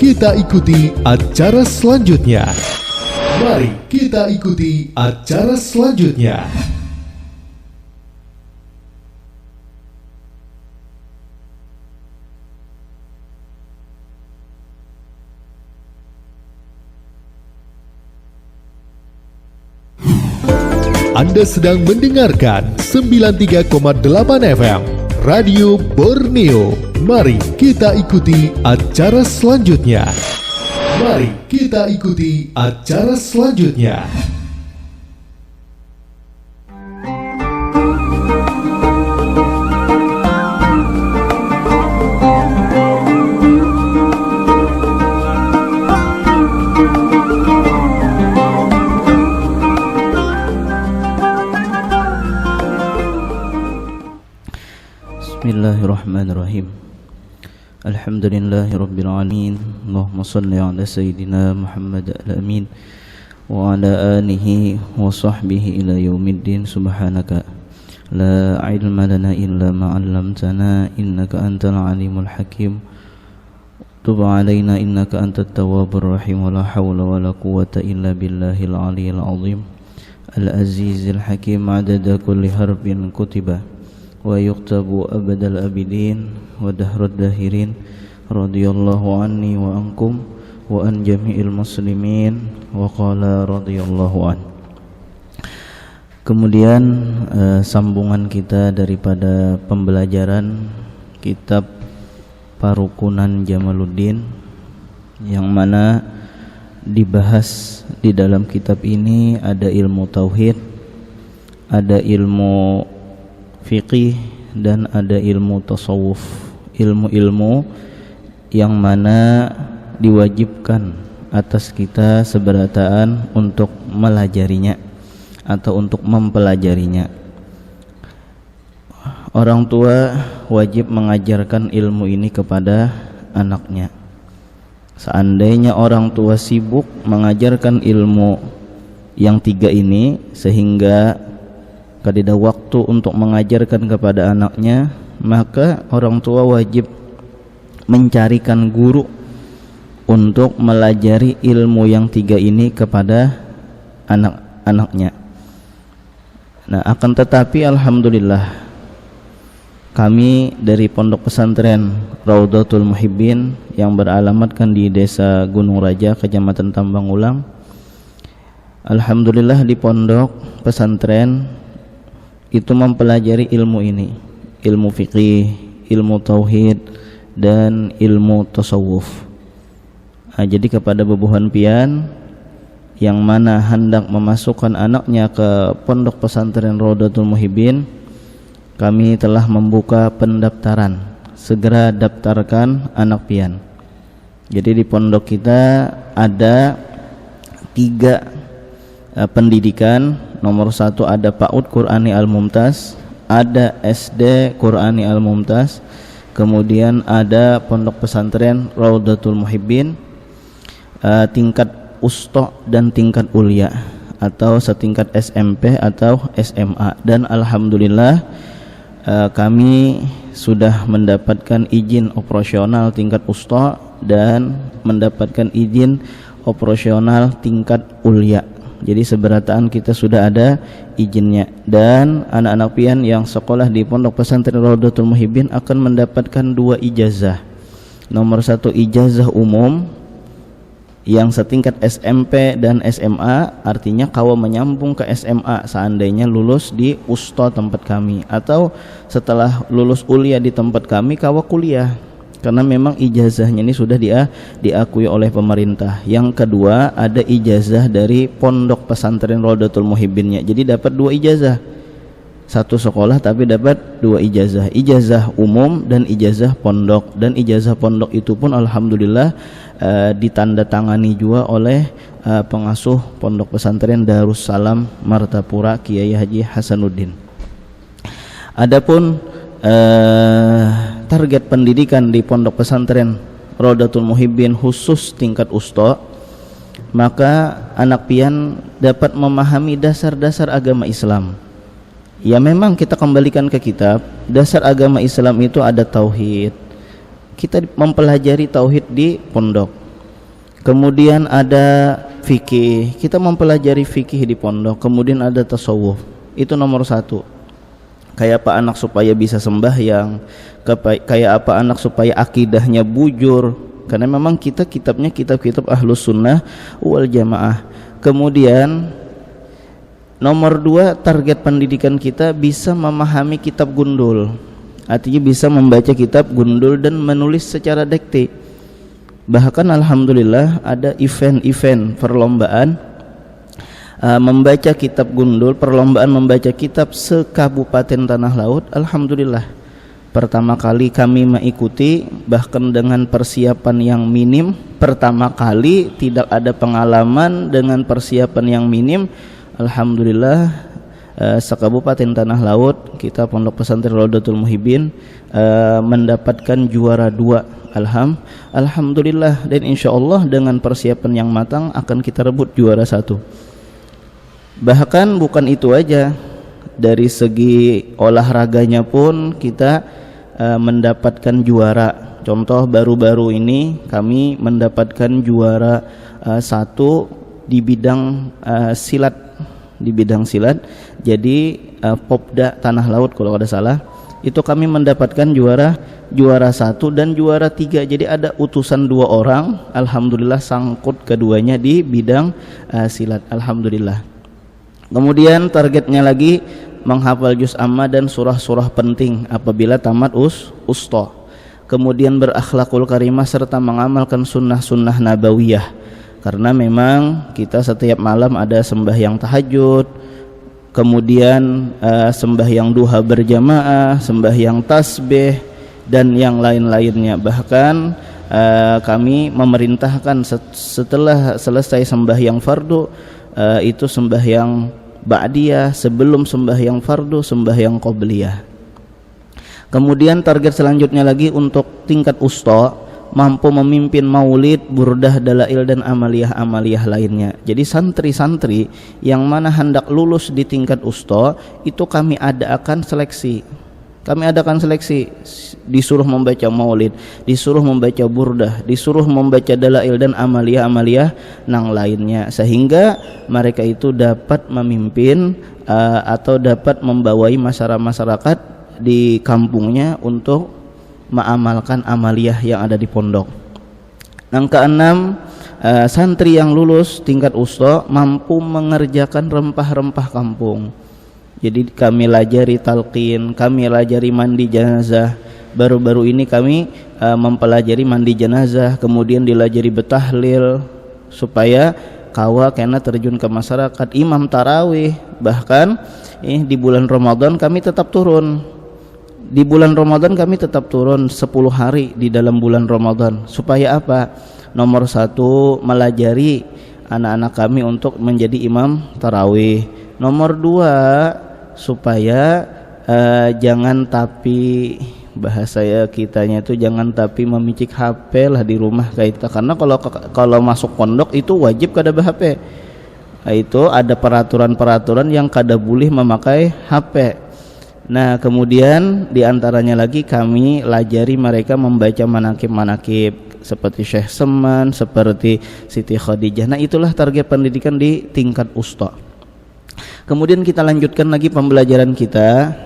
kita ikuti acara selanjutnya. Mari kita ikuti acara selanjutnya. Anda sedang mendengarkan 93,8 FM Radio Borneo. Mari kita ikuti acara selanjutnya. Mari kita ikuti acara selanjutnya. Bismillahirrahmanirrahim. Alhamdulillahirabbil alamin. Allahumma shalli ala sayyidina Muhammad al-amin wa ala alihi wa sahbihi ila yaumiddin. Subhanaka la ilma lana illa ma 'allamtana innaka antal alimul hakim. Tub alaina innaka antat tawwabur rahim. Wa la haula wa la quwwata illa billahil aliyyil azim. Al-azizil hakim 'adada kulli harfin kutiba wa yuktabu abadal abidin wa dahrud dahirin. Radiyallahu anni wa ankum wa an jami'il muslimin wa qala radiyallahu an. Kemudian sambungan kita daripada pembelajaran kitab Parukunan Jamaluddin, yang mana dibahas di dalam kitab ini ada ilmu tauhid, ada ilmu fiqih, dan ada ilmu tasawuf, ilmu-ilmu yang mana diwajibkan atas kita seberataan untuk melajarinya atau untuk mempelajarinya. Orang tua wajib mengajarkan ilmu ini kepada anaknya. Seandainya orang tua sibuk mengajarkan ilmu yang tiga ini sehingga kadida waktu untuk mengajarkan kepada anaknya, maka orang tua wajib mencarikan guru untuk melajari ilmu yang tiga ini kepada anak-anaknya. Nah, akan tetapi alhamdulillah kami dari Pondok Pesantren Raudhatul Muhibbin yang beralamatkan di Desa Gunung Raja, Kecamatan Tambang Ulang, alhamdulillah di pondok pesantren itu mempelajari ilmu ini, ilmu fikih, ilmu tauhid, dan ilmu tasawuf. Nah, jadi kepada bebuhan pian yang mana hendak memasukkan anaknya ke Pondok Pesantren Raudhatul Muhibbin, kami telah membuka pendaftaran. Segera daftarkan anak pian. Jadi di pondok kita ada 3 pendidikan. Nomor 1 ada PAUD Qur'ani Al-Mumtaz, ada SD Qur'ani Al-Mumtaz, kemudian ada Pondok Pesantren Raudhatul Muhibbin, tingkat Usta dan tingkat Ulia atau setingkat SMP atau SMA. Dan alhamdulillah kami sudah mendapatkan izin operasional tingkat Usta dan mendapatkan izin operasional tingkat Ulia. Jadi seberataan kita sudah ada izinnya, dan anak-anak pian yang sekolah di Pondok Pesantren Raudhatul Muhibbin akan mendapatkan 2 ijazah. Nomor 1 ijazah umum yang setingkat SMP dan SMA, artinya kawa menyambung ke SMA seandainya lulus di Usta tempat kami, atau setelah lulus Ulia di tempat kami kawa kuliah, karena memang ijazahnya ini sudah diakui oleh pemerintah. Yang kedua ada ijazah dari Pondok Pesantren Raudhatul Muhibbinnya, jadi dapat 2 ijazah, 1 sekolah tapi dapat 2 ijazah, ijazah umum dan ijazah pondok. Dan ijazah pondok itu pun alhamdulillah ditandatangani juga oleh pengasuh Pondok Pesantren Darussalam Martapura, Kiai Haji Hasanuddin. Adapun target pendidikan di Pondok Pesantren Raudhatul Muhibbin khusus tingkat Usta, maka anak pian dapat memahami dasar-dasar agama Islam. Ya memang kita kembalikan ke kitab, dasar agama Islam itu ada tauhid. Kita mempelajari tauhid di pondok. Kemudian ada fikih, kita mempelajari fikih di pondok. Kemudian ada tasawuf, itu nomor 1. Kayak apa anak supaya bisa sembahyang, kayak apa anak supaya akidahnya bujur, karena memang kita kitabnya kitab-kitab Ahlus Sunnah wal Jamaah. Kemudian nomor 2, target pendidikan kita bisa memahami kitab gundul, artinya bisa membaca kitab gundul dan menulis secara dikte. Bahkan alhamdulillah ada event-event perlombaan membaca kitab gundul, perlombaan membaca kitab se-Kabupaten Tanah Laut. Alhamdulillah pertama kali kami mengikuti, bahkan dengan persiapan yang minim. Pertama kali, tidak ada pengalaman, dengan persiapan yang minim. Alhamdulillah se-Kabupaten Tanah Laut, kita Pondok Pesantren Raudatul Muhibbin mendapatkan juara 2. Alhamdulillah, dan insyaallah dengan persiapan yang matang akan kita rebut juara 1. Bahkan bukan itu aja, dari segi olahraganya pun kita mendapatkan juara. Contoh baru-baru ini kami mendapatkan juara 1 di bidang silat, Jadi Popda Tanah Laut kalau ada salah, itu kami mendapatkan juara 1 dan juara 3. Jadi ada utusan 2 orang, alhamdulillah sangkut keduanya di bidang silat, alhamdulillah. Kemudian targetnya lagi menghafal juz amma dan surah-surah penting apabila tamat usta. Kemudian berakhlakul karimah serta mengamalkan sunnah-sunnah nabawiyah, karena memang kita setiap malam ada sembahyang tahajud, kemudian sembahyang duha berjamaah, sembahyang tasbih dan yang lain-lainnya. Bahkan kami memerintahkan setelah selesai sembahyang fardu itu sembahyang ba'diyah, sebelum sembahyang fardu sembahyang qobliyah. Kemudian target selanjutnya lagi untuk tingkat usta, mampu memimpin maulid, burdah, dalail dan amaliyah-amaliyah lainnya. Jadi santri-santri yang mana hendak lulus di tingkat usta itu kami adakan seleksi. Disuruh membaca maulid, disuruh membaca burdah, disuruh membaca dalail dan amaliyah-amaliyah yang lainnya, sehingga mereka itu dapat memimpin atau dapat membawai masyarakat di kampungnya untuk mengamalkan amaliyah yang ada di pondok. Yang keenam, santri yang lulus tingkat usta mampu mengerjakan rempah-rempah kampung. Jadi kami lajari talqin, kami lajari mandi jenazah. Baru-baru ini kami mempelajari mandi jenazah, kemudian dilajari betahlil supaya kawa kena terjun ke masyarakat. Imam tarawih, bahkan di bulan Ramadan kami tetap turun. 10 hari di dalam bulan Ramadan. Supaya apa? Nomor 1, melajari anak-anak kami untuk menjadi imam tarawih. Nomor 2, supaya jangan tapi, bahasa kitanya itu jangan tapi memicik HP lah di rumah kayak itu. Karena kalau masuk pondok itu wajib kada HP. Itu ada peraturan-peraturan yang kada boleh memakai HP. Nah, kemudian diantaranya lagi kami lajari mereka membaca manakib-manakib seperti Syekh Seman, seperti Siti Khadijah. Nah, itulah target pendidikan di tingkat usta. Kemudian kita lanjutkan lagi pembelajaran kita,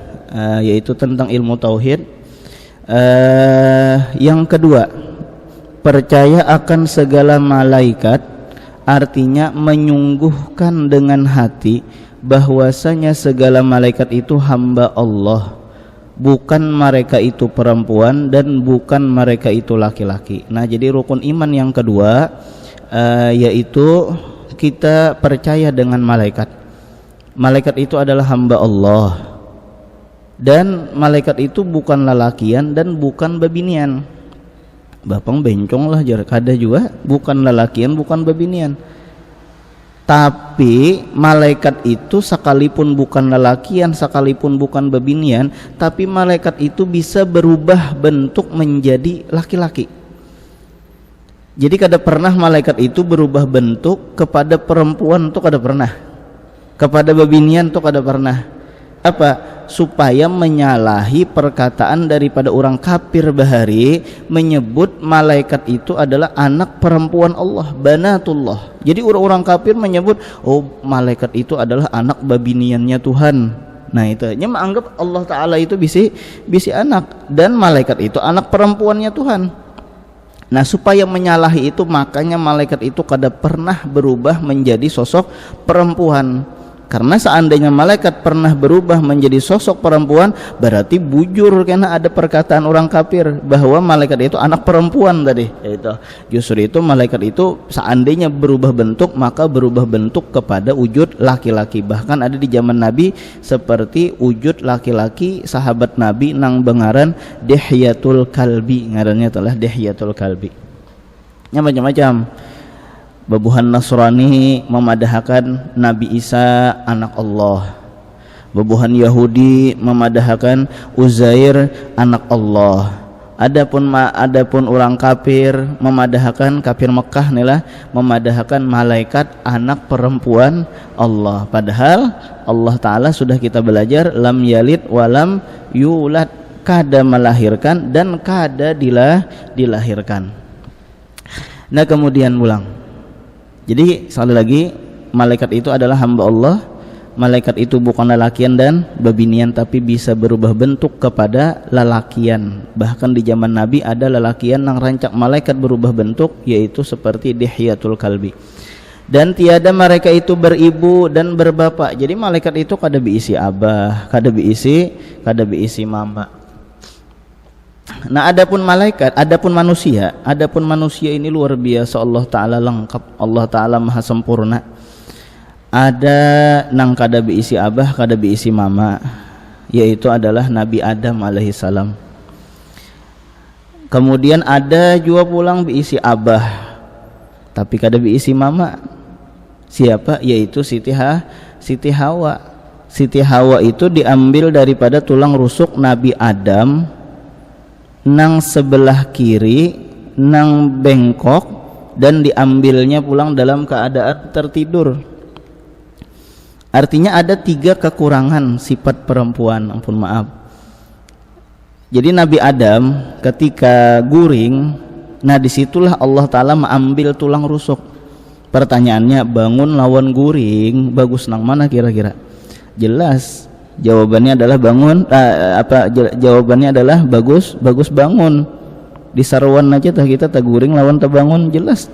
yaitu tentang ilmu tauhid. Yang kedua, percaya akan segala malaikat, artinya menyungguhkan dengan hati bahwasanya segala malaikat itu hamba Allah, bukan mereka itu perempuan dan bukan mereka itu laki-laki. Nah, jadi rukun iman yang kedua yaitu kita percaya dengan malaikat. Malaikat itu adalah hamba Allah, dan malaikat itu bukan lelakian dan bukan babinian. Bapang bencong lah jar kada juga, bukan lelakian bukan babinian. Tapi malaikat itu sekalipun bukan lelakian, sekalipun bukan babinian, tapi malaikat itu bisa berubah bentuk menjadi laki-laki. Jadi kada pernah malaikat itu berubah bentuk kepada perempuan, itu kada pernah. Kepada babinian itu kada pernah. Apa? Supaya menyalahi perkataan daripada orang kafir bahari menyebut malaikat itu adalah anak perempuan Allah, banatullah. Jadi orang-orang kafir menyebut oh malaikat itu adalah anak babiniannya Tuhan. Nah itu nya menganggap Allah Ta'ala itu bisi anak dan malaikat itu anak perempuannya Tuhan. Nah supaya menyalahi itu makanya malaikat itu kada pernah berubah menjadi sosok perempuan. Karena seandainya malaikat pernah berubah menjadi sosok perempuan, berarti bujur karena ada perkataan orang kafir bahwa malaikat itu anak perempuan tadi. Justru itu malaikat itu seandainya berubah bentuk maka berubah bentuk kepada wujud laki-laki. Bahkan ada di zaman Nabi seperti wujud laki-laki sahabat Nabi nang bengaran Dihyatul Kalbi, ngarannya telah Dihyatul Kalbi. Nya macam-macam. Babuhan Nasrani memadahkan Nabi Isa anak Allah. Babuhan Yahudi memadahkan Uzair anak Allah. Adapun orang kafir memadahkan kafir Mekah nilah memadahkan malaikat anak perempuan Allah. Padahal Allah Ta'ala sudah kita belajar lam yalid walam yulad, kada melahirkan dan kada dilahirkan. Nah kemudian ulang. Jadi sekali lagi malaikat itu adalah hamba Allah. Malaikat itu bukan lelakian dan babinian tapi bisa berubah bentuk kepada lelakian. Bahkan di zaman Nabi ada lelakian yang rancak malaikat berubah bentuk, yaitu seperti Dihyatul Kalbi. Dan tiada mereka itu beribu dan berbapak. Jadi malaikat itu kada diisi abah, kada diisi mama. Nah adapun malaikat, adapun manusia ini luar biasa. Allah Ta'ala lengkap, Allah Ta'ala maha sempurna. Ada nang kada diisi abah, kada diisi mama, yaitu adalah Nabi Adam alaihissalam. Kemudian ada juga pulang diisi abah tapi kada diisi mama. Siapa? Yaitu Siti Hawa. Siti Hawa itu diambil daripada tulang rusuk Nabi Adam nang sebelah kiri nang bengkok dan diambilnya pulang dalam keadaan tertidur. Artinya ada 3 kekurangan sifat perempuan, ampun maaf. Jadi Nabi Adam ketika guring, nah disitulah Allah Ta'ala mengambil tulang rusuk. Pertanyaannya, bangun lawan guring bagus nang mana kira-kira? Jelas jawabannya adalah jawabannya adalah bagus bangun. Di sarwan aja kita guring lawan bangun, jelas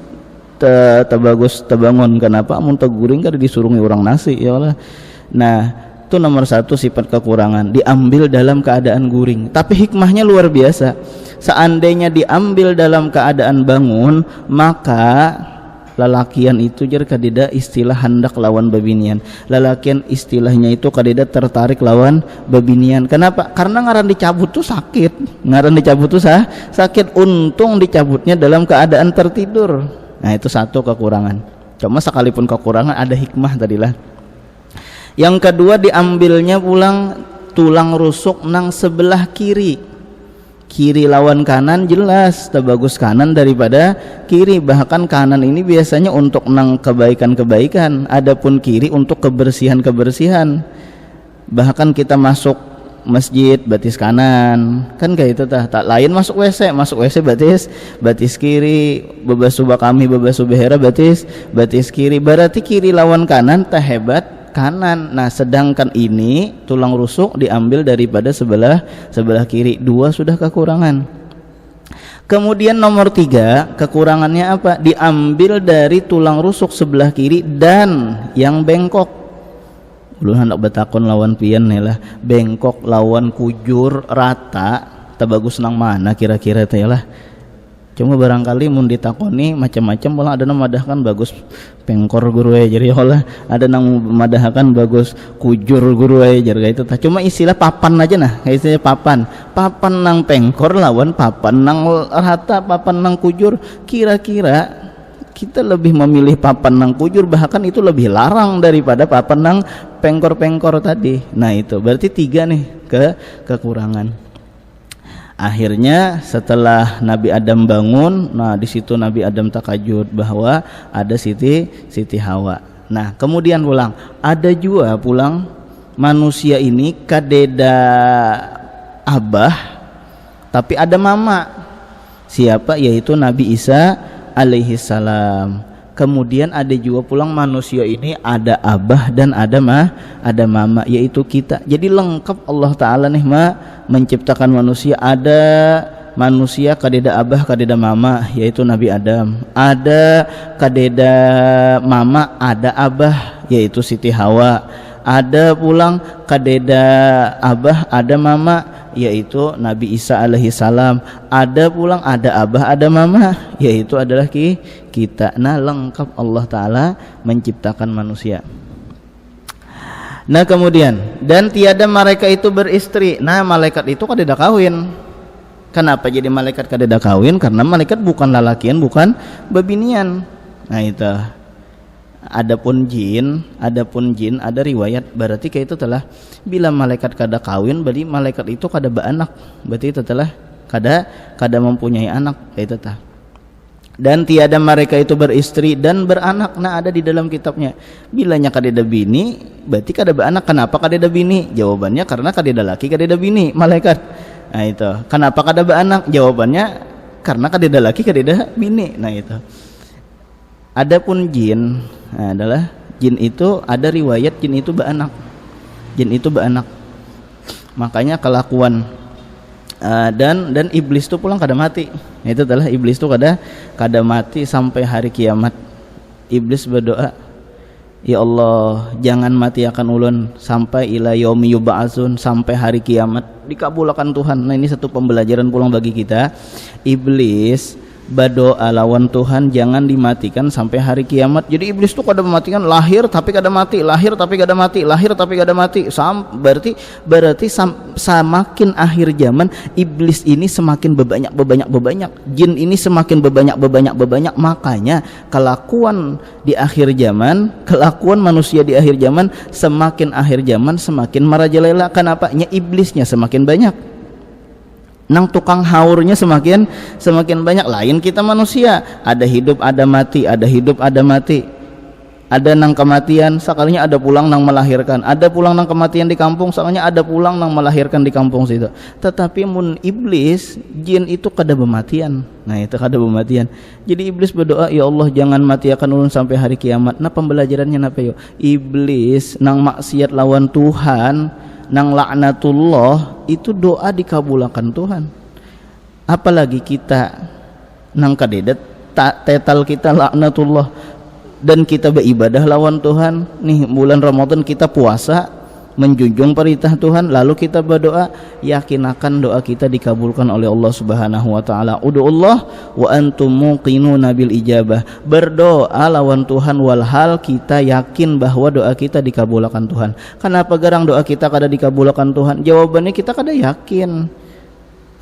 bagus bangun. Kenapa? Mun guring kada disurungi orang nasi ya Allah. Nah itu nomor 1 sifat kekurangan, diambil dalam keadaan guring. Tapi hikmahnya luar biasa. Seandainya diambil dalam keadaan bangun, maka lelakian itu jar kadida istilah hendak lawan babinian. Lelakian istilahnya itu kadida tertarik lawan babinian. Kenapa? Karena ngaran dicabut tuh sakit. Sakit. Untung dicabutnya dalam keadaan tertidur. Nah itu 1 kekurangan. Cuma sekalipun kekurangan ada hikmah tadilah. Yang kedua, diambilnya pulang tulang rusuk nang sebelah kiri. Kiri lawan kanan jelas terbagus kanan daripada kiri. Bahkan kanan ini biasanya untuk nang kebaikan-kebaikan, adapun kiri untuk kebersihan-kebersihan. Bahkan kita masuk masjid batis kanan kan kayak itu tak lain masuk WC batis kiri, babasuh kami babasuh behera batis kiri. Berarti kiri lawan kanan tak hebat kanan. Nah sedangkan ini tulang rusuk diambil daripada sebelah kiri. 2 sudah kekurangan. Kemudian nomor 3 kekurangannya apa? Diambil dari tulang rusuk sebelah kiri dan yang bengkok. Ulun hendak betakon lawan pian lah, bengkok lawan kujur rata tabagus nang mana kira-kira teh lah. Cuma barangkali mun ditakoni macam-macam, malah ada nang madahkan bagus pengkor guru jadi olah, ada nang madahkan bagus kujur guru jadi itu tah. Cuma istilah papan aja nah, istilah papan nang pengkor lawan papan nang rata, papan nang kujur. Kira-kira kita lebih memilih papan nang kujur, bahkan itu lebih larang daripada papan nang pengkor-pengkor tadi. Nah itu berarti 3 nih kekurangan. Akhirnya setelah Nabi Adam bangun, nah di situ Nabi Adam takajud bahwa ada Siti Hawa. Nah kemudian pulang ada juga manusia ini kadeda abah tapi ada mama. Siapa? Yaitu Nabi Isa alaihi salam. Kemudian ada juga pulang manusia ini ada abah dan ada mama, yaitu kita. Jadi lengkap Allah Ta'ala nih menciptakan manusia. Ada manusia kadeda abah kadeda mama, yaitu Nabi Adam. Ada kadeda mama ada abah, yaitu Siti Hawa. Ada pulang kadeda abah ada mama, yaitu Nabi Isa alaihi salam. Ada pulang ada abah ada mama, yaitu adalah kita. Nah, lengkap Allah Ta'ala menciptakan manusia. Nah, kemudian dan tiada mereka itu beristri. Nah, malaikat itu kadeda kawin. Kenapa jadi malaikat kadeda kawin? Karena malaikat bukan lalakian, bukan bebinian. Nah, itu. Adapun jin ada riwayat berarti kayak itu telah bila malaikat kada kawin berarti malaikat itu kada beranak, berarti itu telah kada mempunyai anak, kayak itu tah. Dan tiada mereka itu beristri dan beranak. Nah, ada di dalam kitabnya. Bilanya kadeda bini berarti kada beranak. Kenapa kadeda bini? Jawabannya karena kadeda laki kadeda bini malaikat. Nah, itu. Kenapa kada beranak? Jawabannya karena kadeda laki kadeda bini. Nah, itu. Adapun jin adalah jin itu ada riwayat jin itu beranak. Jin itu beranak. Makanya kelakuan dan iblis itu pulang kada mati. Itu adalah iblis itu kada mati sampai hari kiamat. Iblis berdoa, ya Allah, jangan matiakan ulun sampai ila yaumi yub'atsun, sampai hari kiamat dikabulkan Tuhan. Nah, ini satu pembelajaran pulang bagi kita. Iblis berdoa lawan Tuhan jangan dimatikan sampai hari kiamat. Jadi iblis itu kada mematikan, lahir tapi kada mati, lahir tapi kada mati, lahir tapi kada mati. Berarti semakin akhir zaman iblis ini semakin bebanyak. Jin ini semakin bebanyak. Makanya kelakuan di akhir zaman, kelakuan manusia di akhir zaman, semakin akhir zaman semakin merajalela. Kenapa? Iblisnya semakin banyak. Nang tukang haurnya semakin banyak. Lain kita manusia, ada hidup ada mati, ada hidup ada mati. Ada nang kematian sekalinya ada pulang nang melahirkan, ada pulang nang kematian di kampung sekalinya ada pulang nang melahirkan di kampung situ. Tetapi mun iblis jin itu kada bematian. Nah, itu kada bematian. Jadi iblis berdoa, ya Allah jangan matiakan ulun sampai hari kiamat. Nah, pembelajarannya napa yo? Iblis nang maksiat lawan Tuhan, nang laknatullah, itu doa dikabulkan Tuhan. Apalagi kita nang kadedet tetal kita laknatullah dan kita beribadah lawan Tuhan. Nih bulan Ramadan kita puasa menjunjung perintah Tuhan, lalu kita berdoa, yakinakan doa kita dikabulkan oleh Allah Subhanahu wa taala. Ud'ullah wa antum muqinuna bil ijabah. Berdoa lawan Tuhan walhal kita yakin bahwa doa kita dikabulkan Tuhan. Kenapa garang doa kita kada dikabulkan Tuhan? Jawabannya kita kada yakin.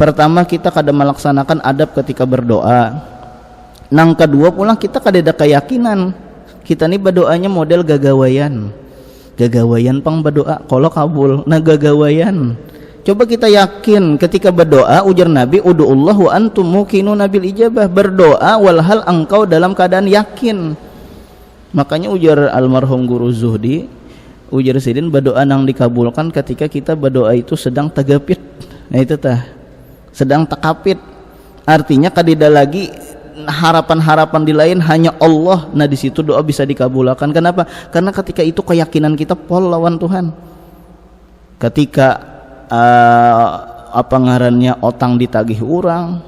Pertama, kita kada melaksanakan adab ketika berdoa. Nang kedua pulang kita kada ada keyakinan. Kita nih berdoanya model gagawayan pang berdoa kalau kabul. Nah, gagawayan. Coba kita yakin ketika berdoa, ujar Nabi, ud'ullah wa antum muqinuna bil ijabah. Berdoa walhal engkau dalam keadaan yakin. Makanya ujar almarhum guru Zuhdi, ujar Sidin, berdoa nang dikabulkan ketika kita berdoa itu sedang tagapit. Nah, itu tah, sedang takapit. Artinya kadida lagi harapan-harapan di lain, hanya Allah. Nah, di situ doa bisa dikabulkan. Kenapa? Karena ketika itu keyakinan kita pol lawan Tuhan. Ketika apa ngarannya otang ditagih orang,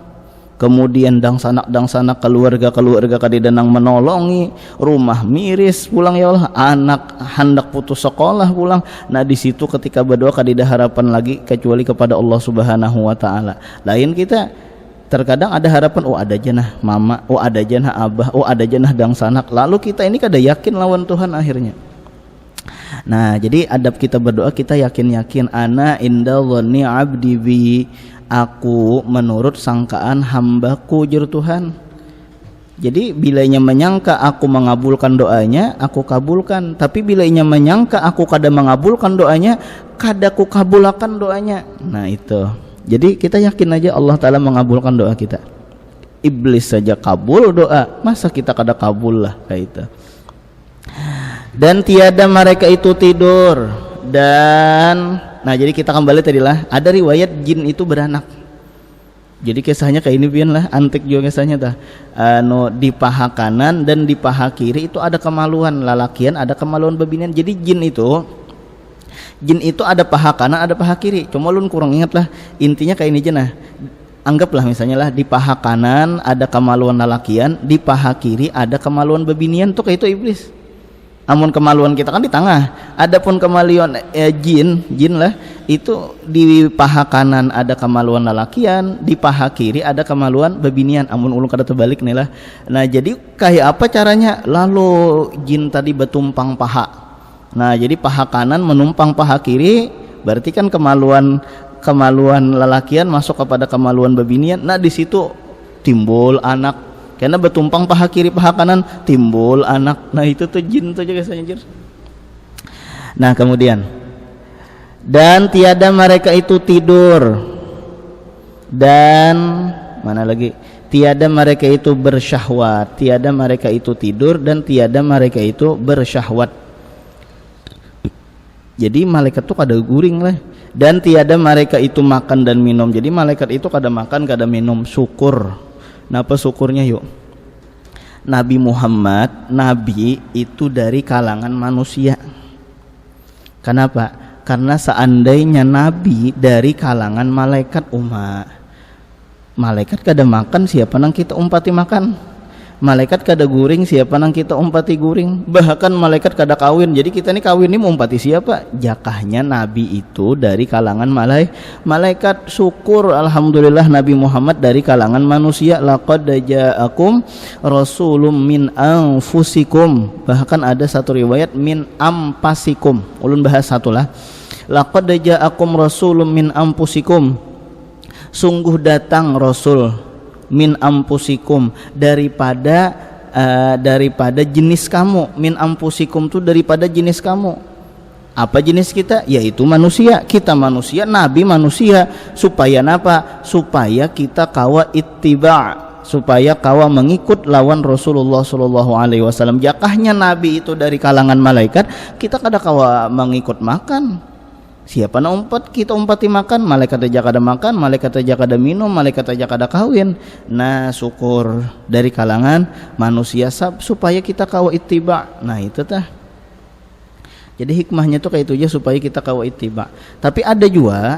kemudian dang sana keluarga kadida nang menolongi, rumah miris pulang, ya Allah, anak hendak putus sekolah pulang. Nah, di situ ketika berdoa kadida harapan lagi kecuali kepada Allah Subhanahu wa taala. Lain kita terkadang ada harapan, oh ada janah mama, oh ada janah abah, oh ada janah dang sanak. Lalu kita ini kada yakin lawan Tuhan akhirnya. Nah, jadi adab kita berdoa kita yakin ana inda dhanni abdi bi, aku menurut sangkaan hambaku, jur Tuhan. Jadi bilanya menyangka aku mengabulkan doanya, aku kabulkan. Tapi bilanya menyangka aku kada mengabulkan doanya, kada ku kabulkan doanya. Nah, itu. Jadi kita yakin aja Allah Ta'ala mengabulkan doa kita. Iblis saja kabul doa, masa kita kada kabul lah, kayak itu. Dan tiada mereka itu tidur. Dan nah jadi kita kembali tadilah ada riwayat jin itu beranak. Jadi kisahnya kayak ini pian lah, antik juga kisahnya tah. Di paha kanan dan di paha kiri itu ada kemaluan lalakian, ada kemaluan babinian. Jadi jin itu ada paha kanan, ada paha kiri. Cuma ulun kurang ingat lah. Intinya kayak ini aja nah. Anggaplah misalnya lah di paha kanan ada kemaluan lalakian, di paha kiri ada kemaluan babinian, tuh kayak itu iblis. Amun kemaluan kita kan di tengah. Adapun kemaluan jin lah itu di paha kanan ada kemaluan lalakian, di paha kiri ada kemaluan babinian. Amun ulun kada terbalik nih lah. Nah, jadi kayak apa caranya? Lalu jin tadi betumpang paha. Nah, jadi paha kanan menumpang paha kiri, berarti kan kemaluan lalakian masuk kepada kemaluan babinian. Nah, di situ timbul anak. Karena betumpang paha kiri paha kanan timbul anak. Nah itu tuh jin tuh juga saja. Nah kemudian dan tiada mereka itu tidur dan mana lagi tiada mereka itu bersyahwat, tiada mereka itu tidur dan tiada mereka itu bersyahwat. Jadi malaikat tuh kada guring lah. Dan tiada mereka itu makan dan minum. Jadi malaikat itu kada makan kada minum, syukur. Napa syukurnya yuk? Nabi Muhammad, Nabi itu dari kalangan manusia. Kenapa? Karena seandainya Nabi dari kalangan malaikat malaikat kada makan, siapa nang kita umpati makan? Malaikat kada guring, siapa nang kita umpati guring? Bahkan malaikat kada kawin, jadi kita ini kawin ini umpati siapa? Jakahnya Nabi itu dari kalangan malaikat. Syukur alhamdulillah Nabi Muhammad dari kalangan manusia. Laqad ja'akum rasulun min anfusikum. Bahkan ada satu riwayat min ampasikum. Ulun bahas satu lah. Laqad ja'akum rasulun min anfusikum. Sungguh datang rasul min ampusikum daripada jenis kamu. Min ampusikum tuh daripada jenis kamu. Apa jenis kita? Yaitu manusia. Kita manusia, Nabi manusia. Supaya apa? Supaya kita kawa ittiba', supaya kawa mengikut lawan Rasulullah sallallahu alaihi wasallam. Jakahnya Nabi itu dari kalangan malaikat, kita kada kawa mengikut makan. Siapa na umpat kita umpati makan, malaikat aja kada makan, malaikat aja kada minum, malaikat aja kada kawin. Nah syukur dari kalangan manusia supaya kita kawa ittiba. Nah itu tah. Jadi hikmahnya tuh kayak itu aja supaya kita kawa ittiba. Tapi ada juga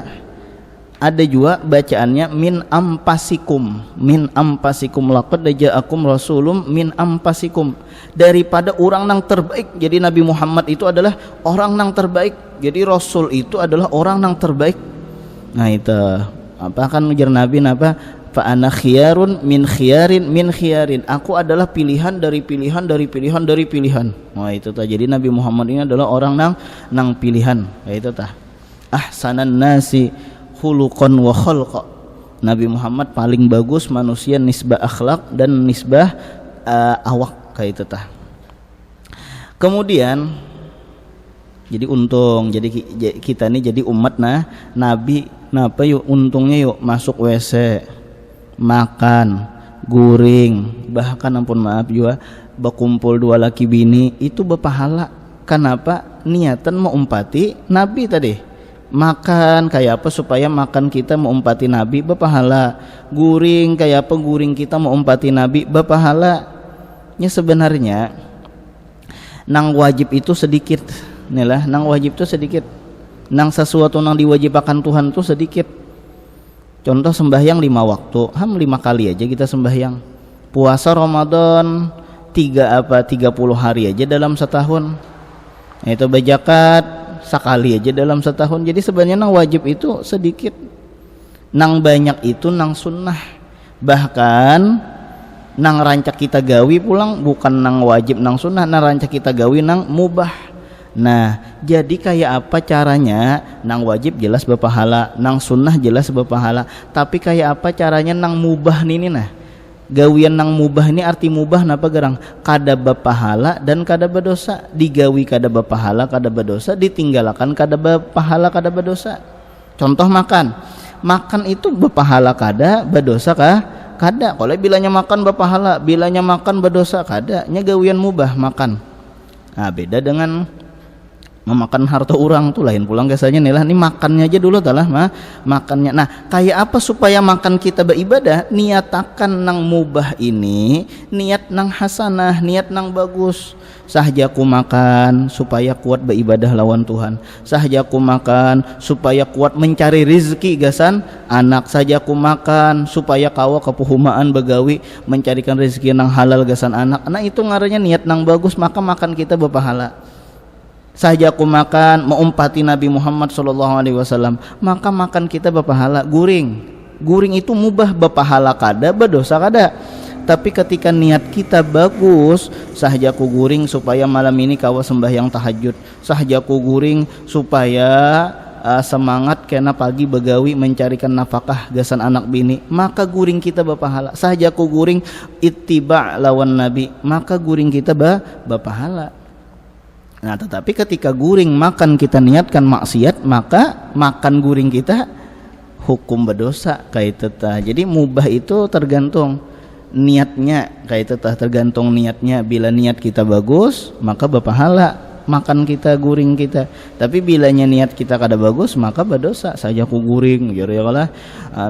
bacaannya min ampasikum. Min ampasikum laqad ja'akum rasulum min ampasikum, daripada orang nang terbaik. Jadi Nabi Muhammad itu adalah orang nang terbaik. Jadi Rasul itu adalah orang nang terbaik. Nah itu apa kan ujar Nabi napa? Fa ana khiyarun min khiyarin min khiyarin. Aku adalah pilihan dari pilihan dari pilihan dari pilihan. Wah itu tah. Jadi Nabi Muhammad ini adalah orang nang pilihan. Nah itu tah. Ahsanan nasi khuluqan wa khalqa. Nabi Muhammad paling bagus manusia nisbah akhlak dan nisbah awak kayak itu tah. Kemudian jadi untung, jadi kita ini jadi umat Nabi napa yuk untungnya yuk masuk WC, makan, guring, bahkan ampun maaf juga berkumpul dua laki bini itu berpahala. Kenapa? Niatan mau umpati Nabi tadi. Makan kayak apa supaya makan kita mau umpati Nabi berpahala. Guring kayak apa guring kita mau umpati Nabi berpahala. Nya sebenarnya nang wajib itu sedikit. Inilah nang wajib itu sedikit. Nang sesuatu nang diwajibkan Tuhan itu sedikit. Contoh sembahyang 5 waktu, 5 kali aja kita sembahyang. Puasa Ramadan 30 hari aja dalam setahun. Itu zakat sekali aja dalam setahun. Jadi sebenarnya nang wajib itu sedikit, nang banyak itu nang sunnah. Bahkan nang rancak kita gawi pulang bukan nang wajib nang sunnah, nang rancak kita gawi nang mubah. Nah jadi kayak apa caranya? Nang wajib jelas berpahala, nang sunnah jelas berpahala. Tapi kayak apa caranya nang mubah ini nah? Gawian nang mubah ini arti mubah napa gerang? Kada berpahala dan kada berdosa. Digawi kada berpahala kada berdosa, ditinggalkan kada berpahala kada berdosa. Contoh makan itu berpahala kada berdosa kah? Kada. Kalau bilanya makan berpahala, bilanya makan berdosa kada. Nya gawian mubah makan. Nah beda dengan memakan harta orang tuh lain pulang biasanya nih lah, ini makannya aja dulu talah makannya. Nah kayak apa supaya makan kita beribadah? Niatakan nang mubah ini niat nang hasanah, niat nang bagus. Sahjaku makan supaya kuat beribadah lawan Tuhan, sahjaku makan supaya kuat mencari rizki gasan anak, sajaku makan supaya kawa kepuhumaan begawi mencarikan rizki nang halal gasan anak. Nah itu ngarannya niat nang bagus, maka makan kita berpahala. Saja aku makan mengumpati Nabi Muhammad SAW, maka makan kita berpahala. Guring itu mubah, berpahala kada, berdosa kada. Tapi ketika niat kita bagus, sahjaku guring supaya malam ini kawa sembahyang tahajud, sahjaku guring supaya semangat kena pagi begawi mencarikan nafkah gasan anak bini, maka guring kita berpahala. Sahjaku guring ittiba lawan Nabi, maka guring kita berpahala. Nah tetapi ketika guring makan kita niatkan maksiat, maka makan guring kita hukum berdosa kayak tetah. Jadi mubah itu tergantung niatnya kayak tetah, tergantung niatnya. Bila niat kita bagus maka berpahala makan kita guring kita, tapi bilanya niat kita kada bagus maka berdosa. Saja ku guring ya lah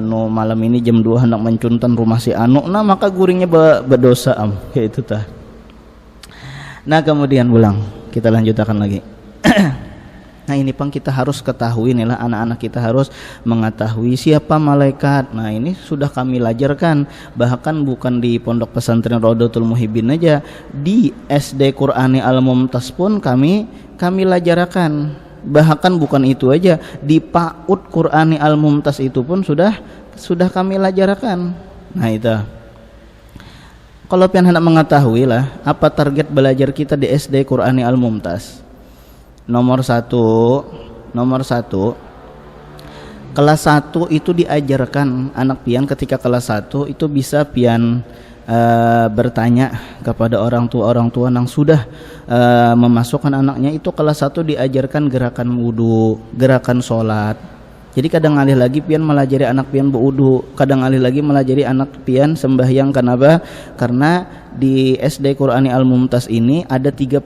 malam ini jam 2 hendak mencuntan rumah si anu, nah maka guringnya berdosa kayak itu tah. Nah kemudian ulang kita lanjutkan lagi. Nah ini pang kita harus ketahui nih lah, anak-anak kita harus mengetahui siapa malaikat. Nah ini sudah kami lajarkan, bahkan bukan di pondok pesantren Raudatul Muhibbin aja, di SD Qur'ani Al-Mumtaz pun kami lajarkan. Bahkan bukan itu aja, di PAUD Qur'ani Al-Mumtaz itu pun sudah kami lajarkan. Nah itu kalau pian hendak mengetahui lah apa target belajar kita di SD Qur'ani Al-Mumtaz. Nomor satu kelas 1 itu diajarkan anak pian ketika kelas 1 itu bisa pian bertanya kepada orang tua yang sudah memasukkan anaknya. Itu kelas 1 diajarkan gerakan wudu, gerakan sholat. Jadi kadang alih lagi pian melajari anak pian berwudu, kadang alih lagi melajari anak pian sembahyang. Kenapa? Karena di SD Qur'ani Al-Mumtaz ini ada 3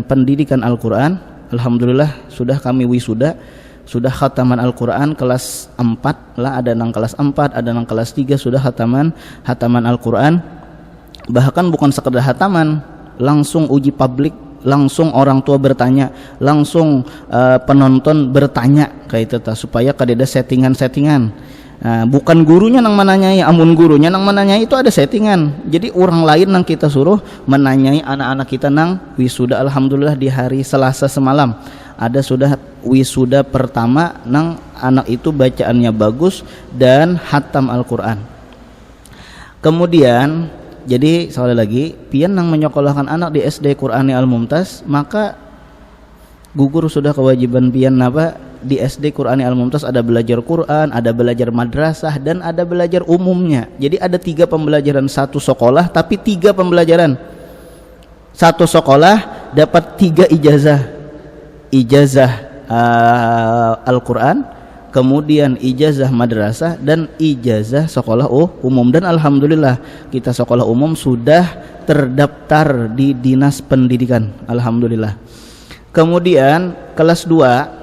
pendidikan Al-Quran. Alhamdulillah sudah kami wisuda, sudah khataman Al-Quran kelas 4 lah, ada nang kelas 4, ada nang kelas 3 sudah khataman Al-Quran. Bahkan bukan sekedar khataman, langsung uji publik, langsung orang tua bertanya, langsung penonton bertanya kayak itu supaya kada ada settingan. Nah, bukan gurunya nang menanyai, amun gurunya nang menanyai itu ada settingan. Jadi orang lain nang kita suruh menanyai anak-anak kita nang wisuda. Alhamdulillah di hari Selasa semalam ada sudah wisuda pertama nang anak itu bacaannya bagus dan hatam Al-Quran. Kemudian jadi sekali lagi pian nang menyekolahkan anak di SD Qur'ani Al-Mumtaz, maka gugur sudah kewajiban pian apa di SD Qur'ani Al-Mumtaz ada belajar Quran, ada belajar madrasah, dan ada belajar umumnya. Jadi ada 3 pembelajaran, satu sekolah tapi 3 pembelajaran. Satu sekolah dapat 3 ijazah Al-Quran, kemudian ijazah madrasah dan ijazah sekolah umum. Dan alhamdulillah kita sekolah umum sudah terdaftar di Dinas Pendidikan, alhamdulillah. Kemudian kelas 2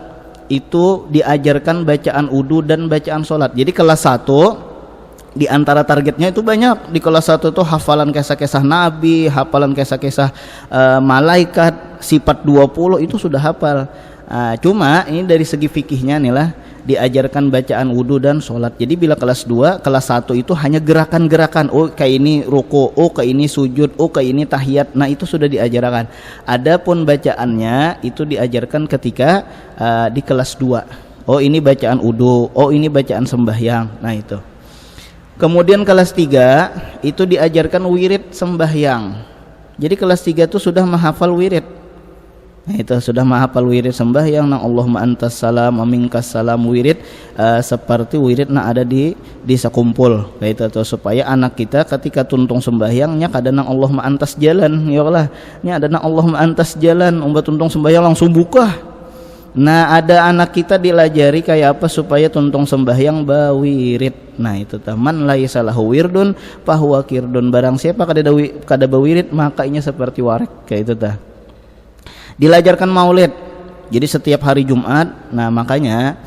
itu diajarkan bacaan wudu dan bacaan sholat. Jadi kelas 1 di antara targetnya itu banyak. Di kelas 1 itu hafalan kisah-kisah Nabi, hafalan kisah-kisah malaikat, sifat 20 itu sudah hafal. Cuma ini dari segi fikihnya nih lah, diajarkan bacaan wudu dan sholat. Jadi bila kelas 2, kelas 1 itu hanya gerakan-gerakan. Oh kayak ini ruku, oh kayak ini sujud, oh kayak ini tahiyat. Nah itu sudah diajarkan. Adapun bacaannya itu diajarkan ketika di kelas 2. Oh ini bacaan wudu, oh ini bacaan sembahyang. Nah itu. Kemudian kelas 3 itu diajarkan wirid sembahyang. Jadi kelas 3 itu sudah menghafal wirid. Nah, itu sudah menghafal wirid sembahyang nang Allahumma antas salam wa minkas salam wirid, seperti wirid nah ada di sakumpul kayak itu supaya anak kita ketika tuntung sembahyangnya kadang nang Allahumma antas jalan ya Allah, ini ada nang Allahumma antas jalan umbat tuntung sembahyang langsung buka. Nah ada anak kita dilajari kayak apa supaya tuntung sembahyang bawirid. Nah itu taman laisa lahu wirdun fahuwa kirdun, barang siapa kada bawirid maka inya seperti warek kayak itu tah. Dilajarkan maulid. Jadi setiap hari Jumat, nah makanya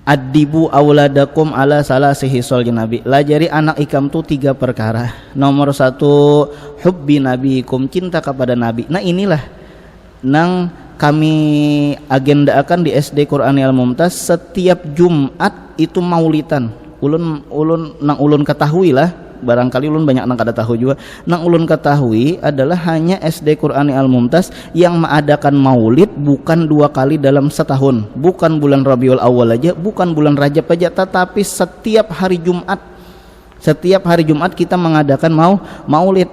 adibu auladakum ala salasihi soljin nabi, lajari anak ikam tuh 3 perkara. Nomor 1 hubbi nabikum, cinta kepada nabi. Nah inilah nang kami agendakan di SD Qur'ani Al Mumtaz, setiap Jumat itu maulidan. Ulun ketahui lah, barangkali ulun banyak nang kada tahu juga. Nang ulun ketahui adalah hanya SD Qur'ani Al Mumtaz yang mengadakan maulid bukan 2 kali dalam setahun, bukan bulan Rabiul Awal aja, bukan bulan Rajab aja, tetapi setiap hari Jumat. Setiap hari Jumat kita mengadakan maulid.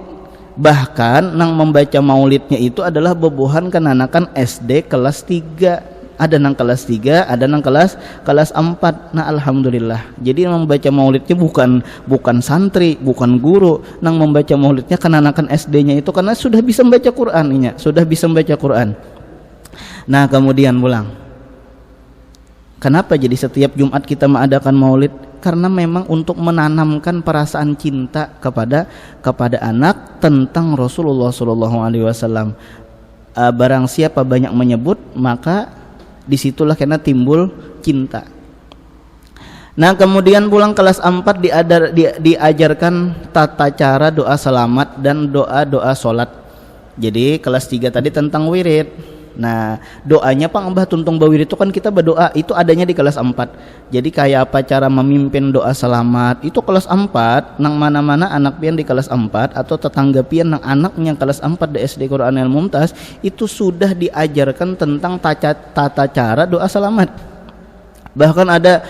Bahkan nang membaca maulidnya itu adalah bobohan kenanakan SD kelas 3. Ada nang kelas 3, ada nang kelas 4. Nah alhamdulillah. Jadi yang membaca maulidnya bukan santri, bukan guru. Nang membaca maulidnya kenanakan SD-nya itu karena sudah bisa membaca Qur'an, sudah bisa membaca Qur'an. Nah kemudian pulang. Kenapa jadi setiap Jumat kita mengadakan maulid? Karena memang untuk menanamkan perasaan cinta kepada anak tentang Rasulullah SAW. Barang siapa banyak menyebut, maka disitulah karena timbul cinta. Nah kemudian pulang kelas 4 diajarkan tata cara doa selamat dan doa sholat. Jadi kelas 3 tadi tentang wirid. Nah doanya Pak Mbah tuntung bawirid itu kan kita berdoa, itu adanya di kelas 4. Jadi kayak apa cara memimpin doa selamat itu kelas 4. Nang mana-mana anak pian di kelas 4 atau tetangga pian nang anaknya kelas 4 di SD Qur'ani Al Mumtaz itu sudah diajarkan tentang tata cara doa selamat. Bahkan ada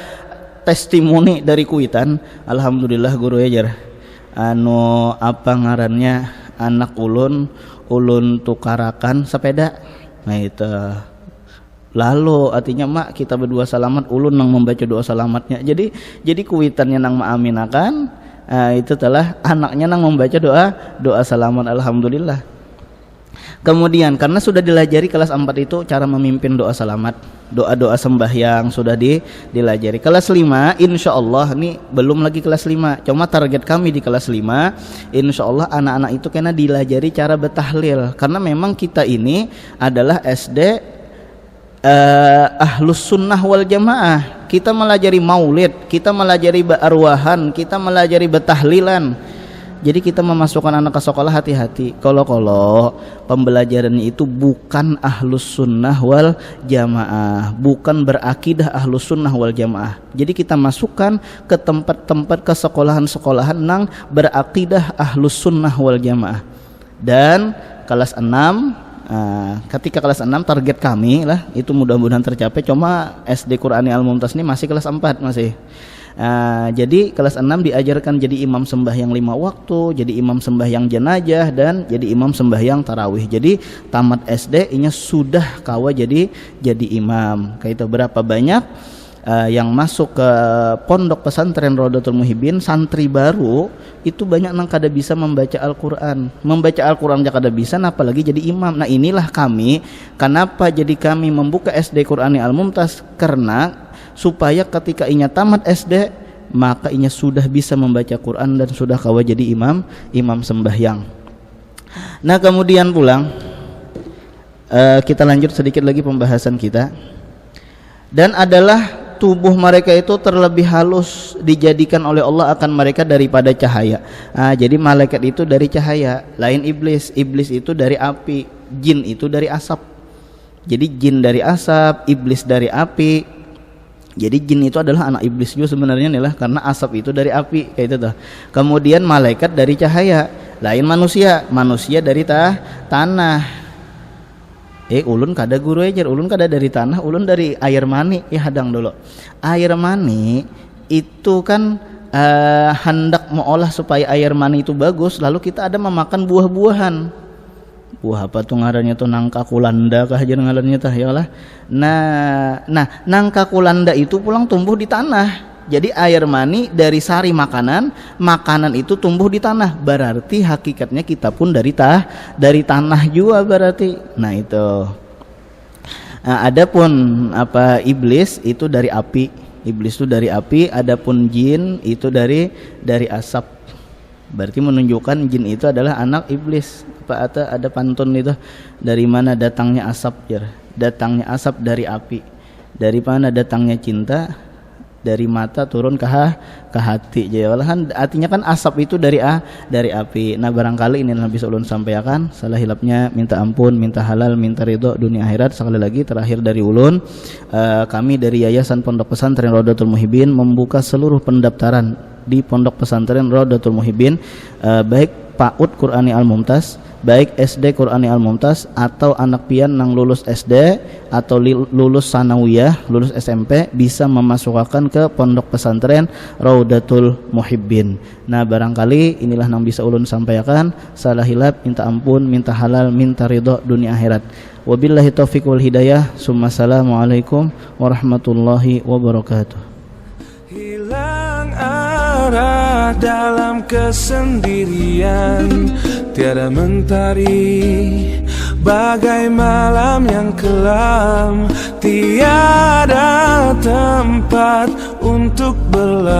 testimoni dari Kuitan, alhamdulillah guru ajar. Apa ngarannya anak ulun tukarakan sepeda. Nah itu lalu artinya mak kita berdua selamat, ulun nang membaca doa selamatnya. Jadi kuitannya nang maaminakan, itu telah anaknya nang membaca doa selamat, alhamdulillah. Kemudian karena sudah dilajari kelas 4 itu cara memimpin doa selamat, doa-doa sembahyang sudah dilajari. Kelas 5 insyaallah, ini belum lagi kelas 5, cuma target kami di kelas 5 insyaallah anak-anak itu kena dilajari cara bertahlil. Karena memang kita ini adalah SD Ahlus Sunnah wal Jamaah. Kita melajari maulid, kita melajari arwahan, kita melajari bertahlilan. Jadi kita memasukkan anak ke sekolah hati-hati. Kalau pembelajarannya itu bukan Ahlus Sunnah wal Jamaah, bukan berakidah Ahlus Sunnah wal Jamaah. Jadi kita masukkan ke tempat-tempat ke sekolahan-sekolahan nang berakidah Ahlus Sunnah wal Jamaah. Dan kelas 6, ketika kelas 6 target kami lah itu mudah-mudahan tercapai. Cuma SD Qur'ani Al Mumtaz ini masih kelas 4 masih. Jadi kelas 6 diajarkan jadi imam sembahyang 5 waktu, jadi imam sembahyang jenazah, dan jadi imam sembahyang tarawih. Jadi tamat SD nya sudah kawa jadi imam. Kayak itu berapa banyak yang masuk ke pondok pesantren Rodatul Muhibbin, santri baru itu banyak nang kada bisa membaca Al-Quran. Membaca Al-Quran aja kada bisa, apalagi jadi imam. Nah inilah kami, kenapa jadi kami membuka SD Qur'ani Al Mumtaz, karena supaya ketika inya tamat SD maka inya sudah bisa membaca Quran dan sudah kawa jadi imam sembahyang. Nah kemudian pulang kita lanjut sedikit lagi pembahasan kita. Dan adalah tubuh mereka itu terlebih halus dijadikan oleh Allah akan mereka daripada cahaya. Jadi malaikat itu dari cahaya, lain iblis itu dari api, jin itu dari asap. Jadi jin dari asap, iblis dari api. Jadi jin itu adalah anak iblis juga sebenarnya nih lah, karena asap itu dari api kayak itu tuh. Kemudian malaikat dari cahaya, lain manusia dari tanah. Ulun kada guru ajar, ulun kada dari tanah, ulun dari air mani. Hadang dulu. Air mani itu kan hendak mengolah supaya air mani itu bagus, lalu kita ada memakan buah-buahan. Wah apa tuh ngarannya tuh nangka kulanda kah aja ngarannya tah ya lah. Nah nangka kulanda itu pulang tumbuh di tanah. Jadi air mani dari sari makanan itu tumbuh di tanah. Berarti hakikatnya kita pun dari tanah juga berarti. Nah itu. Adapun apa iblis itu dari api. Iblis itu dari api. Adapun jin itu dari asap. Berarti menunjukkan jin itu adalah anak iblis. Atau ada pantun itu, dari mana datangnya asap, datangnya asap dari api, dari mana datangnya cinta, dari mata turun ke hati. Jadi malahan artinya kan asap itu dari api. Nah barangkali ini yang bisa ulun sampaikan. Salah hilapnya minta ampun, minta halal, minta ridho dunia akhirat. Sekali lagi terakhir dari ulun, kami dari Yayasan Pondok Pesantren Rodatul Muhibbin membuka seluruh pendaftaran di Pondok Pesantren Rodatul Muhibbin, baik PAUD Qur'ani Al-Mumtaz, baik SD Qur'ani Al-Mumtaz, atau anak pian nang lulus SD atau lulus sanawiyah, lulus SMP, bisa memasukkan ke Pondok Pesantren Raudatul Muhibbin. Nah barangkali inilah yang bisa ulun sampaikan. Salah hilap minta ampun, minta halal, minta ridho dunia akhirat. Wabillahi taufiq wal hidayah. Assalamualaikum warahmatullahi wabarakatuh. Hilang arah dalam kesendirian, tiada mentari bagai malam yang kelam, tiada tempat untuk berlabuh.